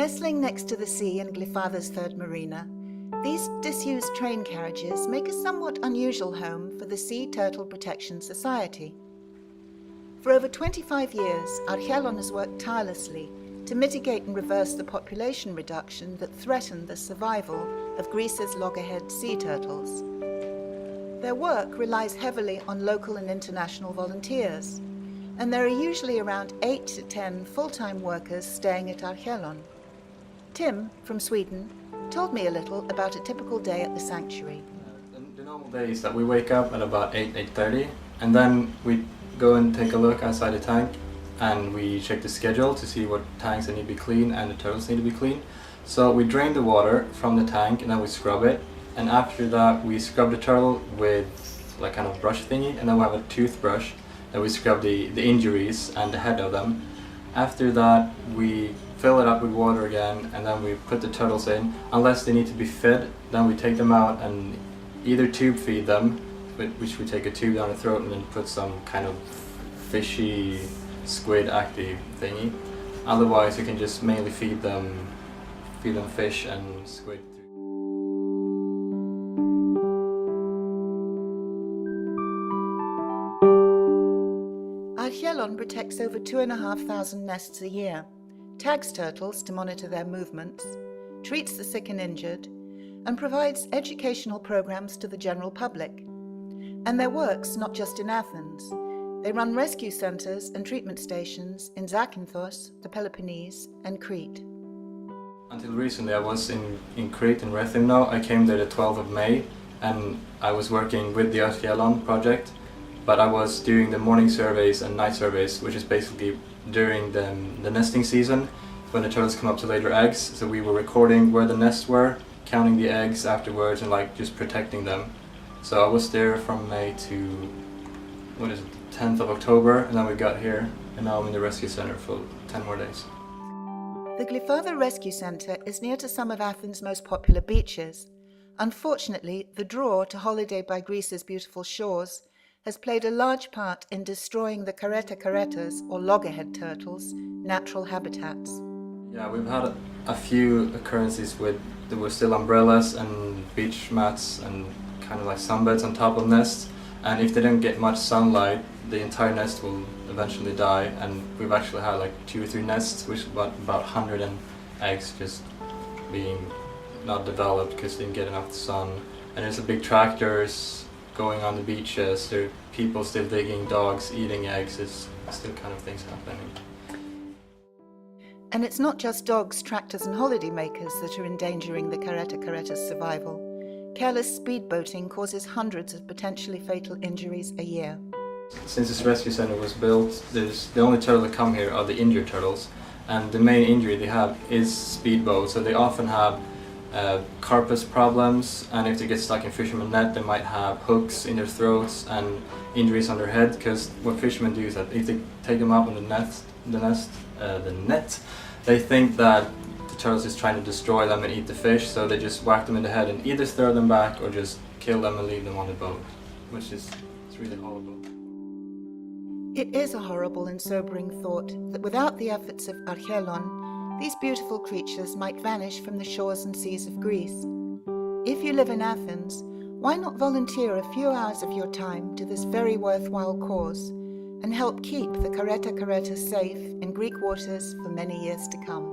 Nestling next to the sea in Glyfatha's third marina, these disused train carriages make a somewhat unusual home for the Sea Turtle Protection Society. For over 25 years, Archelon has worked tirelessly to mitigate and reverse the population reduction that threatened the survival of Greece's loggerhead sea turtles. Their work relies heavily on local and international volunteers, and there are usually around 8 to 10 full-time workers staying at Archelon. Tim, from Sweden, told me a little about a typical day at the sanctuary. The normal day is that we wake up at about 8:30, and then we go and take a look outside the tank, and we check the schedule to see what tanks that need to be clean and the turtles need to be clean. So we drain the water from the tank and then we scrub it, and after that we scrub the turtle with like kind of brush thingy, and then we have a toothbrush that we scrub the injuries and the head of them. After that we fill it up with water again, and then we put the turtles in. Unless they need to be fed, then we take them out and either tube feed them, which we take a tube down the throat and then put some kind of fishy squid active thingy. Otherwise you can just mainly feed them fish and squid. Archelon protects over 2,500 nests a year, tags turtles to monitor their movements, treats the sick and injured, and provides educational programs to the general public. And their work's not just in Athens. They run rescue centres and treatment stations in Zakynthos, the Peloponnese, and Crete. Until recently I was in Crete, in Rethymno. I came there the 12th of May, and I was working with the Archelon project, but I was doing the morning surveys and night surveys, which is basically during the nesting season when the turtles come up to lay their eggs. So we were recording where the nests were, counting the eggs afterwards, and like just protecting them. So I was there from May to 10th of October, and then we got here, and now I'm in the rescue center for 10 more days. The Glyfatha Rescue Centre is near to some of Athens' most popular beaches. Unfortunately, the draw to holiday by Greece's beautiful shores has played a large part in destroying the karetas or loggerhead turtles' natural habitats. Yeah, we've had a few occurrences with there were still umbrellas and beach mats and kind of like sunbeds on top of nests, and if they don't get much sunlight, the entire nest will eventually die. And we've actually had like 2 or 3 nests, which about 100 eggs just being not developed because they didn't get enough sun. And there's a big tractors going on the beaches, there are people still digging, dogs eating eggs, there's still kind of things happening. And it's not just dogs, tractors and holidaymakers that are endangering the kareta's survival. Careless speedboating causes hundreds of potentially fatal injuries a year. Since this rescue center was built, the only turtle that come here are the injured turtles, and the main injury they have is speedboat, so they often have carpus problems, and if they get stuck in fisherman net they might have hooks in their throats and injuries on their head, because what fishermen do is that if they take them up on the net, they think that the turtles is trying to destroy them and eat the fish, so they just whack them in the head and either throw them back or just kill them and leave them on the boat, which is really horrible. It is a horrible and sobering thought that without the efforts of Archelon, these beautiful creatures might vanish from the shores and seas of Greece. If you live in Athens, why not volunteer a few hours of your time to this very worthwhile cause and help keep the kareta safe in Greek waters for many years to come?